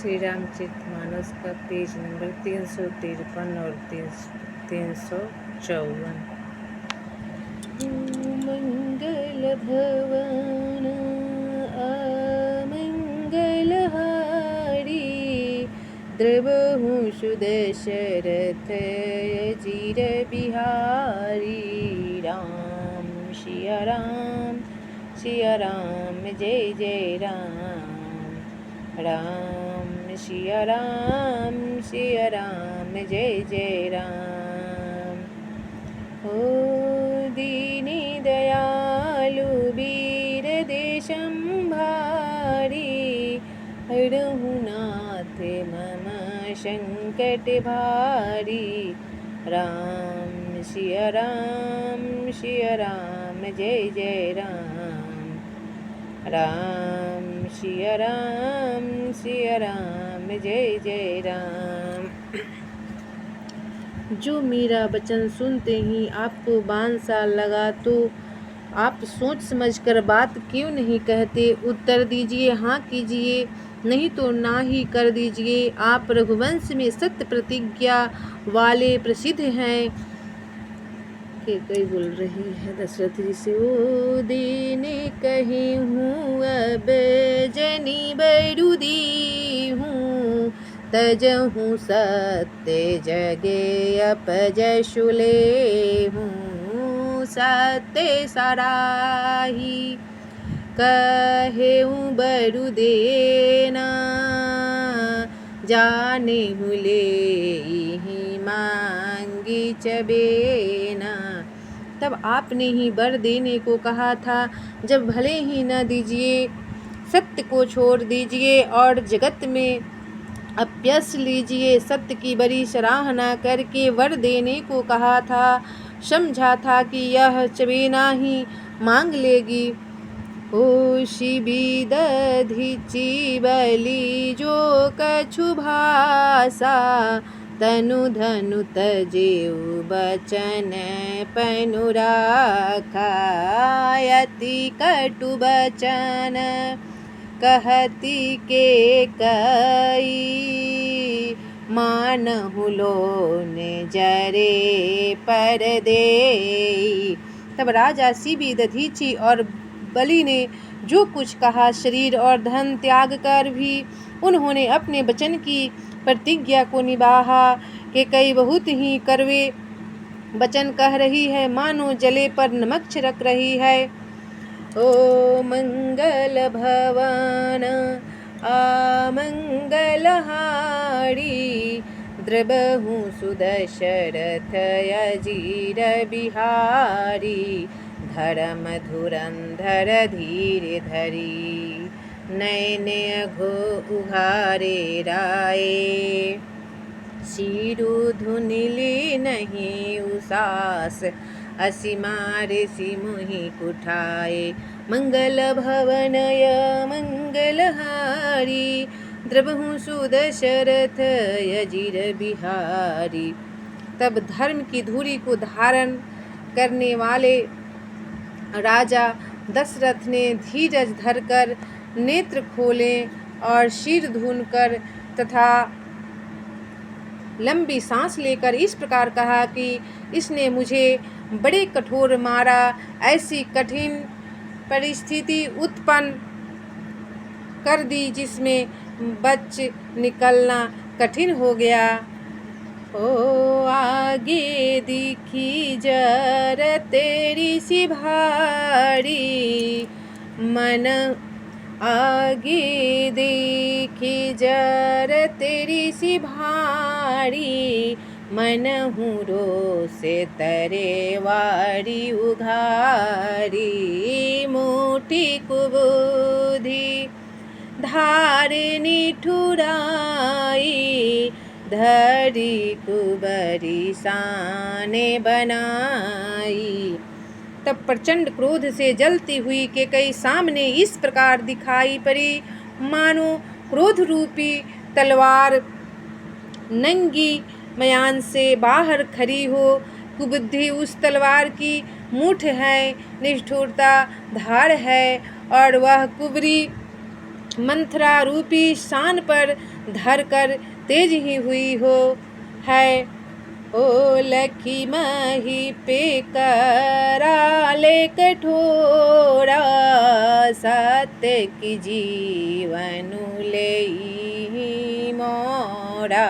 श्री रामचरितमानस का page number 353 और 354। मंगल भवन अमंगलहारी, द्रवहु सुदशरथ अजीर बिहारी। राम सिया राम जय जय राम। राम सिया राम जय जय राम। ओ दीनी दयालु वीर देशं भारी, हरहु नाथ मम संकट भारी। राम सिया राम जय जय राम। राम सिया राम जय जय राम। जो मेरा वचन सुनते ही आपको बाण सा लगा, तो आप सोच समझकर बात क्यों नहीं कहते? उत्तर दीजिए, हाँ कीजिए, नहीं तो ना ही कर दीजिए। आप रघुवंश में सत्य प्रतिज्ञा वाले प्रसिद्ध हैं। कई बोल रही है दशरथ जी से, ओ देने कही हूँ अब जनी बरूदी हूँ, तजहूँ सत्य जगे अपजशुले हूँ। सत्य सराही कहेऊँ बरु देना, जाने हुले ही मांगी चबेना। तब आपने ही वर देने को कहा था, जब भले ही न दीजिए, सत्य को छोड़ दीजिए और जगत में अप्यस लीजिए। सत्य की बड़ी सराहना करके वर देने को कहा था, समझा था कि यह चबेना ही मांग लेगी। ओ शिबी दधिचि बलि जो कछु भाषा, तनु धनु तजेउ बचन पनु राखा। अति कटु बचन कहती के कई, मानहु लोन जरे पर देई। तब राजा शिबी दधीचि और बलि ने जो कुछ कहा, शरीर और धन त्याग कर भी उन्होंने अपने वचन की प्रतिज्ञा को निभाया। कि कई बहुत ही कड़वे वचन कह रही है, मानो जले पर नमक छिड़क रही है। ओ मंगल भवन अमंगलहारी, द्रवहु सुदशरथ अजीर बिहारी। धर्म धुरंधर धीर धरी, नयन अघो उघारे राये। शिरु धुनिली नहीं उसास, असीमारे सिमुहि कुठाए। मंगल भवन अमंगलहारी, द्रवहु सुदशरथ अजीर बिहारी। तब धर्म की धुरी को धारण करने वाले राजा दशरथ ने धीरज धरकर नेत्र खोले और सिर धुनकर तथा लंबी सांस लेकर इस प्रकार कहा कि इसने मुझे बड़े कठोर मारा, ऐसी कठिन परिस्थिति उत्पन्न कर दी जिसमें बच निकलना कठिन हो गया। ओ आगे दिखी जर तेरी सी भारी, मन आगे देखी जर तेरी सी भारी। मनहु रोषे तरे वारी उघारी। मुठी कुबुधि धारिणी ठुराई, धरी कुबरी साने बनाई। तब प्रचंड क्रोध से जलती हुई केकई सामने इस प्रकार दिखाई पड़ी, मानो क्रोध रूपी तलवार नंगी मयान से बाहर खड़ी हो। कुबुद्धि उस तलवार की मूठ है, निष्ठुरता धार है और वह कुबरी मंथरा रूपी शान पर धर कर तेज ही हुई हो है। ओ लखी मही पे कराले कठोरा, सत्य की जीवनु लेई मोरा।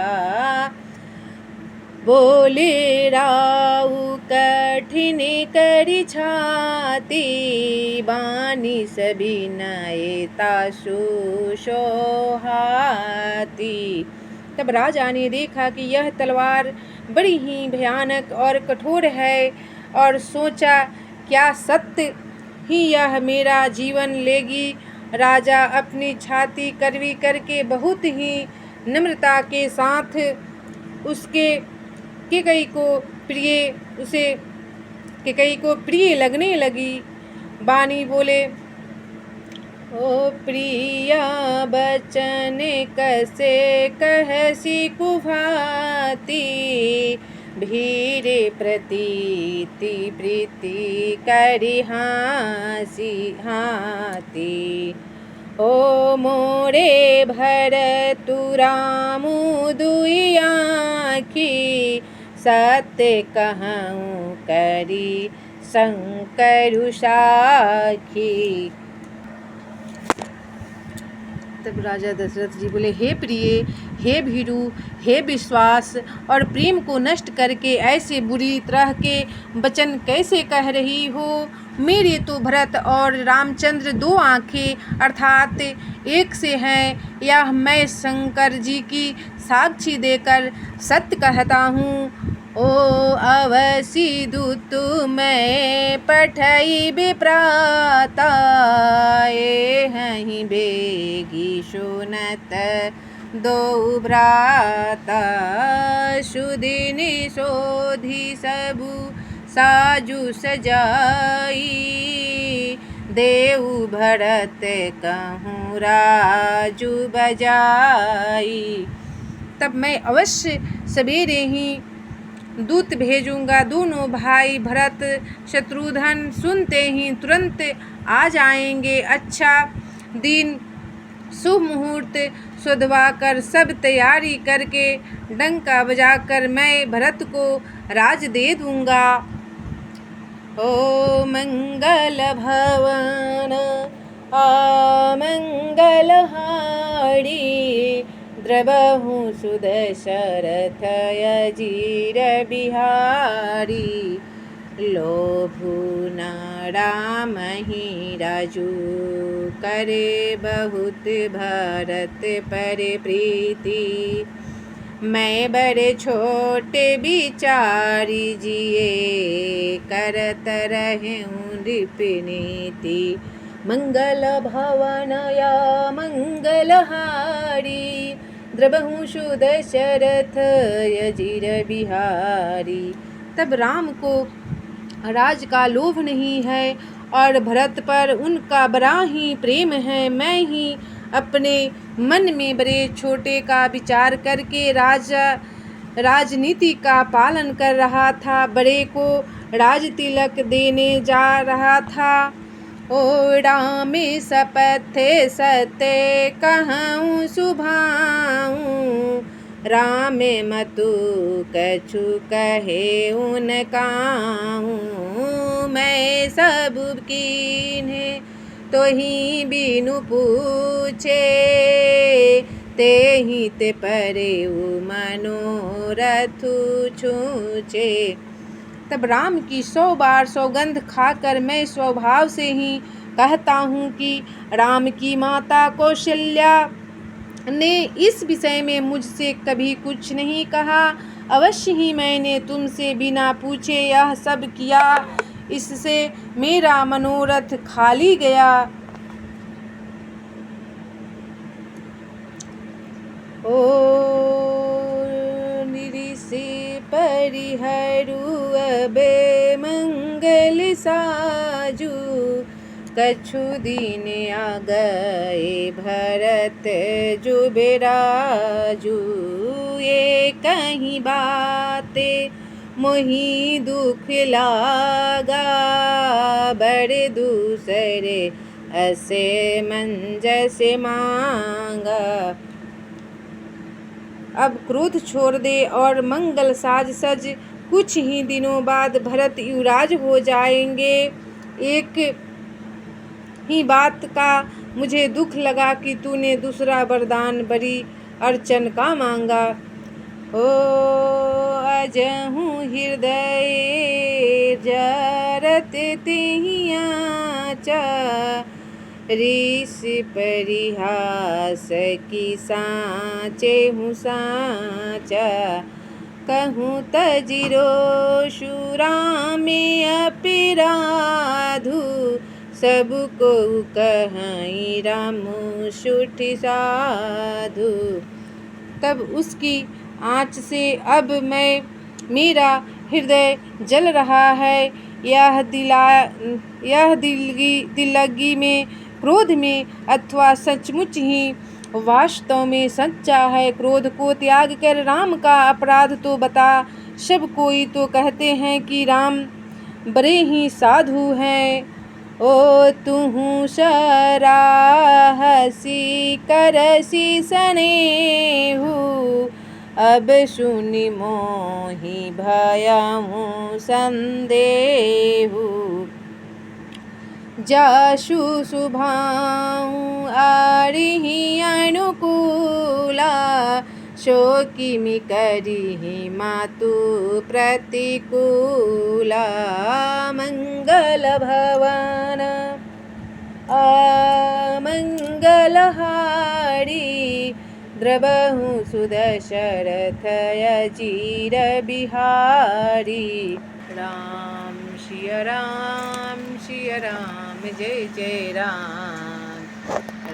बोले राउ कठिन करी छाती, बानी सभी नयता सुशोहाती। तब राजा ने देखा कि यह तलवार बड़ी ही भयानक और कठोर है, और सोचा क्या सत्य ही यह मेरा जीवन लेगी। राजा अपनी छाती कड़वी करके बहुत ही नम्रता के साथ उसके केकई को प्रिय लगने लगी। बानी बोले, ओ प्रिया बचन कसे कहसी कुभाती, भीरे प्रतीति प्रीति करि हासी हाती। ओ मोरे भरतु रामु दुई आँखी, सत्य कहूँ करी शंकरु साखी। तब राजा दशरथ जी बोले, हे प्रिय, हे भीरू, हे विश्वास और प्रेम को नष्ट करके ऐसे बुरी तरह के वचन कैसे कह रही हो। मेरे तो भरत और रामचंद्र दो आँखें अर्थात एक से हैं, यह मैं शंकर जी की साक्षी देकर सत्य कहता हूँ। ओ अवसी दूत मैं पठई विप्राता, हहीं बेगी सुनत दो भ्राता। सुदिन सोधी सबु साजु सजाई, देव भरत कहूँ राजू बजाई। तब मैं अवश्य सवेरे ही दूत भेजूंगा। दोनों भाई भरत शत्रुघ्न सुनते ही तुरंत आ जाएंगे। अच्छा दिन शुभ मुहूर्त सुधवा कर सब तैयारी करके डंका बजाकर मैं भरत को राज दे दूंगा। ओ मंगल भवन आमंगल हारी, द्रवहु सुदशरथ अजीर बिहारी। लोभु न रामहि राजू, करे बहुत भरत पर प्रीति। मैं बड़े छोटे बिचारी जिए, करत रहूँ नृपनीति। मंगल भवन या मंगल हारी, द्रवहु सुदशरथ अजीर बिहारी। तब राम को राज का लोभ नहीं है और भरत पर उनका बड़ा ही प्रेम है। मैं ही अपने मन में बड़े छोटे का विचार करके राजनीति का पालन कर रहा था, बड़े को राज तिलक देने जा रहा था। ओ रामे शपथ सत्य कहूँ सुभाऊँ, राम मतु कछु कहे उन काहूँ। मैं सब कीन्हे तो ही बिनु पूछे, ते ही ते परे मनोरथ छूछे। तब राम की 100 बार सौगंध खाकर मैं स्वभाव से ही कहता हूँ कि राम की माता कौशल्या ने इस विषय में मुझसे कभी कुछ नहीं कहा। अवश्य ही मैंने तुमसे बिना पूछे यह सब किया, इससे मेरा मनोरथ खाली गया। ओ निरिषि परिहरु अबे मंगल साजू, कछु दिन आ गए भरत जुबराजू। ये कहीं बाते मोहि दुख लागा, बड़े दूसरे ऐसे मन जैसे मांगा। अब क्रोध छोड़ दे और मंगल साज सज, कुछ ही दिनों बाद भरत युवराज हो जाएंगे। एक ही बात का मुझे दुख लगा कि तूने दूसरा वरदान बड़ी अर्चन का मांगा। ओ अजहू हृदय जरत तिहिया ऋष परिहास की साँचे हूँ साँचा। कहूँ तजिरो शुरा में अपराधु, सबको कहाई राम सुठ साधु। तब उसकी आँच से अब मेरा हृदय जल रहा है। यह दिल्लगी में, क्रोध में अथवा सचमुच ही वास्तव में सच्चा है। क्रोध को त्याग कर राम का अपराध तो बता। सब कोई तो कहते हैं कि राम बड़े ही साधु हैं। ओ तुहु सराहसी करसी सनेहु, अब सुनि मोहि भयहु संदेहु। जासु शुभाऊँ आरिहि अनुकूला, सो किमि करिहि मातु प्रतिकूला। मंगल भवन अमंगलहारी, द्रवहु सुदशरथ अजीर बिहारी। राम सिया राम सिया राम जय जय राम।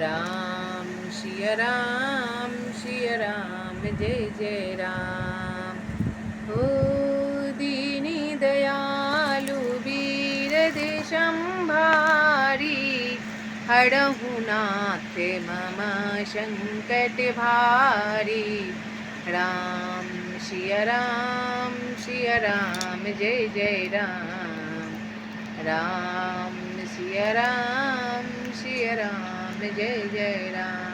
राम सिया राम जय जय राम। हो दीनी दयालु वीर देशंभारी, हरहु नाथ मम संकट भारी। राम सिया राम जय जय राम। राम सिया राम जय जय राम।